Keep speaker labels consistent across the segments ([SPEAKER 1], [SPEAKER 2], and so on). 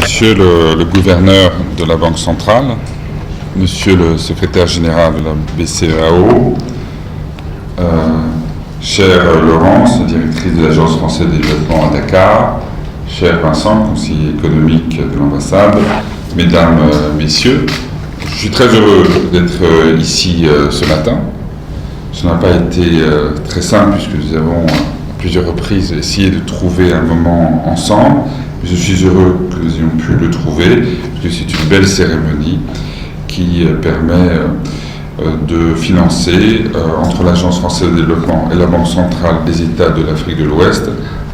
[SPEAKER 1] Monsieur le gouverneur de la Banque centrale, Monsieur le secrétaire général de la BCEAO, chère Laurence, directrice de l'Agence française de développement à Dakar, cher Vincent, conseiller économique de l'ambassade, mesdames, messieurs, je suis très heureux d'être ici ce matin. Ça n'a pas été très simple puisque nous avons à plusieurs reprises essayé de trouver un moment ensemble. Je suis heureux que nous ayons pu le trouver, parce que c'est une belle cérémonie qui permet de financer, entre l'Agence française de développement et la Banque centrale des États de l'Afrique de l'Ouest,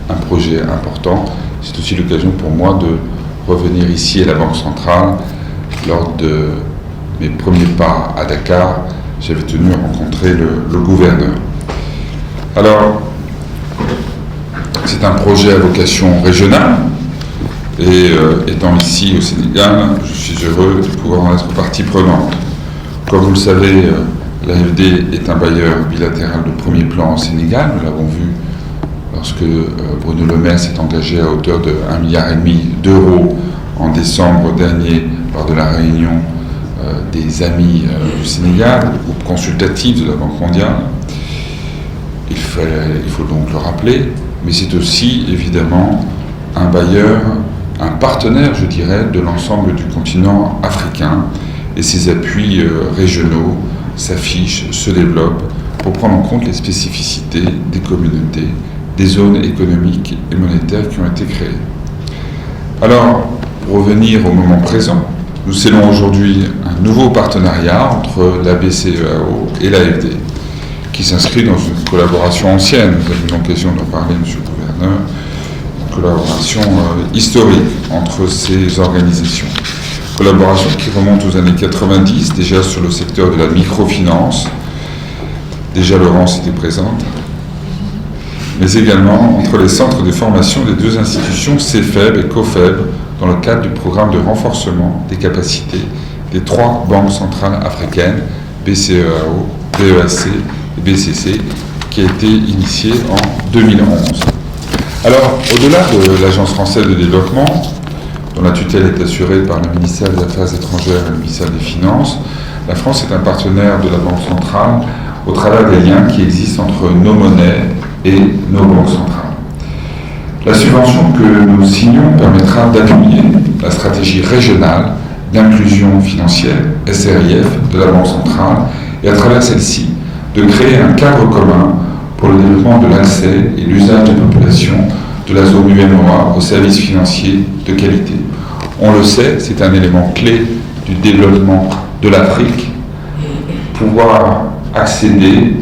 [SPEAKER 1] un projet important. C'est aussi l'occasion pour moi de revenir ici à la Banque centrale. Lors de mes premiers pas à Dakar, j'avais tenu à rencontrer le gouverneur. Alors, c'est un projet à vocation régionale. Et étant ici au Sénégal, je suis heureux de pouvoir en être partie prenante. Comme vous le savez, l'AFD est un bailleur bilatéral de premier plan au Sénégal. Nous l'avons vu lorsque Bruno Le Maire s'est engagé à hauteur de 1,5 milliard d'euros en décembre dernier lors de la réunion des Amis du Sénégal, le groupe consultatif de la Banque mondiale. Il faut donc le rappeler, mais c'est aussi évidemment un bailleur, un partenaire, je dirais, de l'ensemble du continent africain, et ses appuis régionaux s'affichent, se développent pour prendre en compte les spécificités des communautés, des zones économiques et monétaires qui ont été créées. Alors, pour revenir au moment présent, nous scellons aujourd'hui un nouveau partenariat entre la BCEAO et l'AFD, qui s'inscrit dans une collaboration ancienne. Nous avons eu l'occasion d'en parler, Monsieur le Gouverneur, collaboration historique entre ces organisations. Collaboration qui remonte aux années 90, déjà sur le secteur de la microfinance. Déjà Laurence était présente. Mais également entre les centres de formation des deux institutions CFEB et COFEB dans le cadre du programme de renforcement des capacités des trois banques centrales africaines, BCEAO, BEAC et BCC, qui a été initié en 2011. Alors, au-delà de l'Agence française de développement, dont la tutelle est assurée par le ministère des Affaires étrangères et le ministère des Finances, la France est un partenaire de la Banque centrale au travers des liens qui existent entre nos monnaies et nos banques centrales. La subvention que nous signons permettra d'appuyer la stratégie régionale d'inclusion financière, SRIF, de la Banque centrale, et à travers celle-ci, de créer un cadre commun pour le développement de l'accès et l'usage des populations de la zone UEMOA aux services financiers de qualité. On le sait, c'est un élément clé du développement de l'Afrique, pouvoir accéder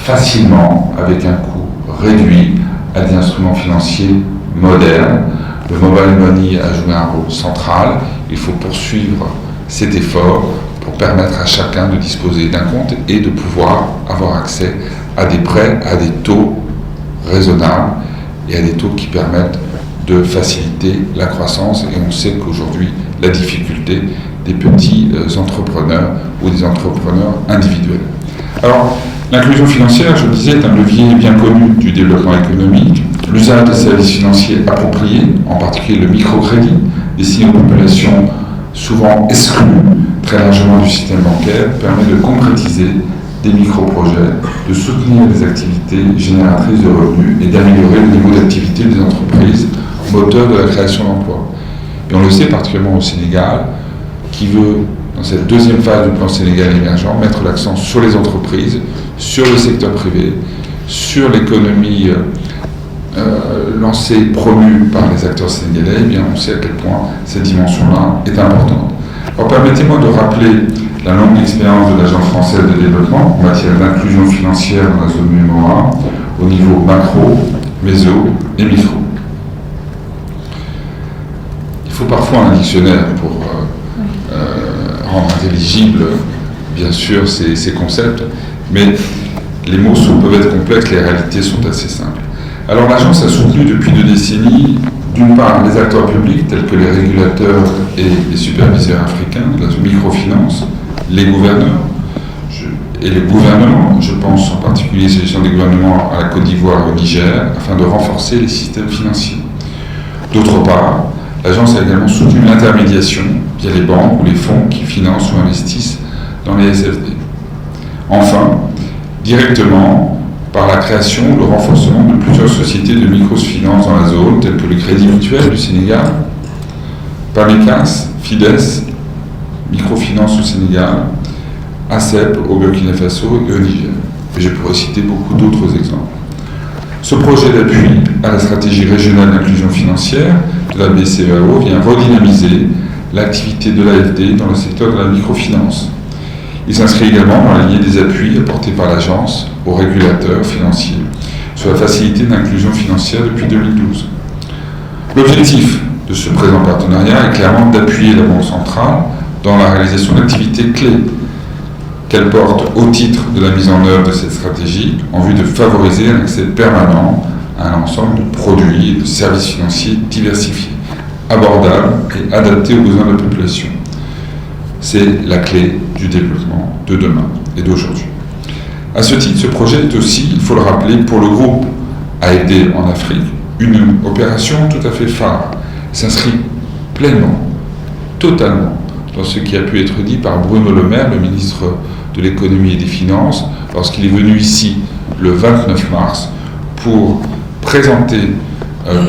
[SPEAKER 1] facilement, avec un coût réduit, à des instruments financiers modernes. Le mobile money a joué un rôle central. Il faut poursuivre cet effort pour permettre à chacun de disposer d'un compte et de pouvoir avoir accès à des prêts, à des taux raisonnables et à des taux qui permettent de faciliter la croissance. Et on sait qu'aujourd'hui, la difficulté des petits entrepreneurs ou des entrepreneurs individuels. Alors, l'inclusion financière, je le disais, est un levier bien connu du développement économique. L'usage des services financiers appropriés, en particulier le microcrédit, destiné aux populations souvent exclues très largement du système bancaire, permet de concrétiser des micro-projets, de soutenir des activités génératrices de revenus et d'améliorer le niveau d'activité des entreprises, moteur de la création d'emplois. Et on le sait particulièrement au Sénégal, qui veut, dans cette deuxième phase du plan Sénégal émergent, mettre l'accent sur les entreprises, sur le secteur privé, sur l'économie lancée, promue par les acteurs sénégalais. Eh bien, on sait à quel point cette dimension-là est importante. Alors permettez-moi de rappeler la longue expérience de l'Agence française de développement en matière d'inclusion financière dans la zone UEMOA au niveau macro, méso et micro. Il faut parfois un dictionnaire pour rendre intelligible, bien sûr, ces concepts, mais les mots peuvent être complexes, les réalités sont assez simples. Alors l'Agence a soutenu depuis 2 décennies, d'une part, les acteurs publics tels que les régulateurs et les superviseurs africains de la microfinance, les gouverneurs et les gouvernements, je pense en particulier s'agissant des gouvernements à la Côte d'Ivoire et au Niger, afin de renforcer les systèmes financiers. D'autre part, L'agence a également soutenu l'intermédiation via les banques ou les fonds qui financent ou investissent dans les SFD. Enfin, directement, par la création ou le renforcement de plusieurs sociétés de microfinance dans la zone, telles que le Crédit Mutuel du Sénégal, PAMECAS, FIDES, Microfinance au Sénégal, ACEP au Burkina Faso et au Niger. Et je pourrais citer beaucoup d'autres exemples. Ce projet d'appui à la stratégie régionale d'inclusion financière de la BCEAO vient redynamiser l'activité de l'AFD dans le secteur de la microfinance. Il s'inscrit également dans la lignée des appuis apportés par l'agence aux régulateurs financiers sur la facilité d'inclusion financière depuis 2012. L'objectif de ce présent partenariat est clairement d'appuyer la Banque centrale dans la réalisation d'activités clés qu'elle porte au titre de la mise en œuvre de cette stratégie en vue de favoriser un accès permanent à un ensemble de produits et de services financiers diversifiés, abordables et adaptés aux besoins de la population. C'est la clé du développement de demain et d'aujourd'hui. À ce titre, ce projet est aussi, il faut le rappeler, pour le groupe AFD en Afrique, une opération tout à fait phare. Il s'inscrit pleinement, totalement, dans ce qui a pu être dit par Bruno Le Maire, le ministre de l'économie et des finances, lorsqu'il est venu ici le 29 mars pour présenter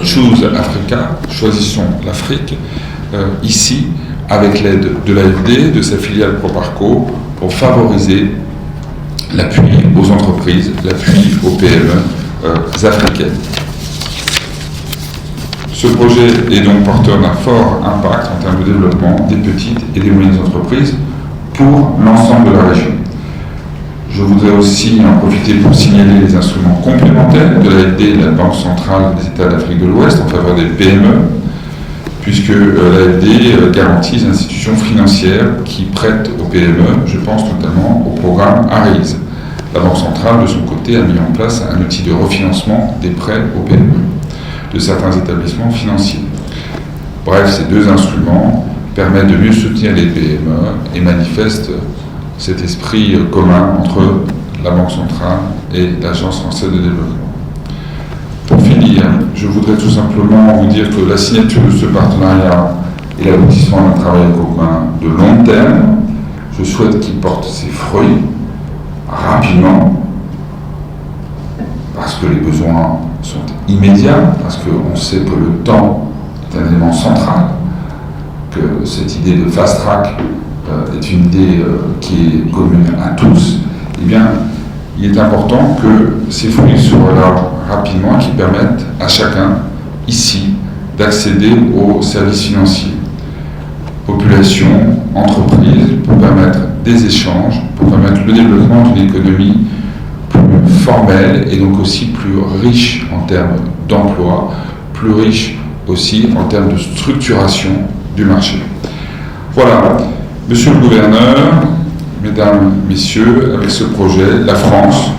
[SPEAKER 1] Choose Africa, choisissons l'Afrique, ici, avec l'aide de l'AFD, de sa filiale Proparco, pour favoriser l'appui aux entreprises, l'appui aux PME africaines. Ce projet est donc porteur d'un fort impact en termes de développement des petites et des moyennes entreprises pour l'ensemble de la région. Je voudrais aussi en profiter pour signaler les instruments complémentaires de l'AFD et de la Banque centrale des États d'Afrique de l'Ouest en faveur des PME, puisque l'AFD garantit les institutions financières qui prêtent aux PME, je pense notamment au programme ARISE. La Banque centrale, de son côté, a mis en place un outil de refinancement des prêts aux PME de certains établissements financiers. Bref, ces deux instruments permettent de mieux soutenir les PME et manifestent cet esprit commun entre la Banque centrale et l'Agence française de développement. Pour finir, je voudrais tout simplement vous dire que la signature de ce partenariat est l'aboutissement d'un travail commun de long terme. Je souhaite qu'il porte ses fruits rapidement, parce que les besoins sont immédiats, parce qu'on sait que le temps est un élément central, que cette idée de fast track est une idée qui est commune à tous. Eh bien, il est important que ces fruits soient là rapidement et qui permettent à chacun, ici, d'accéder aux services financiers. Population, entreprise, pour permettre des échanges, pour permettre le développement d'une économie plus formelle et donc aussi plus riche en termes d'emploi, plus riche aussi en termes de structuration du marché. Voilà, Monsieur le Gouverneur, Mesdames, Messieurs, avec ce projet, la France,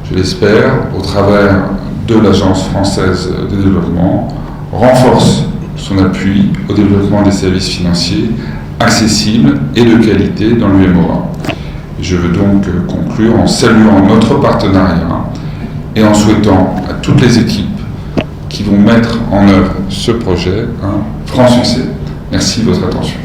[SPEAKER 1] je l'espère, au travers de l'Agence française de développement, renforce son appui au développement des services financiers accessibles et de qualité dans l'UEMOA. Je veux donc conclure en saluant notre partenariat et en souhaitant à toutes les équipes qui vont mettre en œuvre ce projet un franc succès. Merci de votre attention.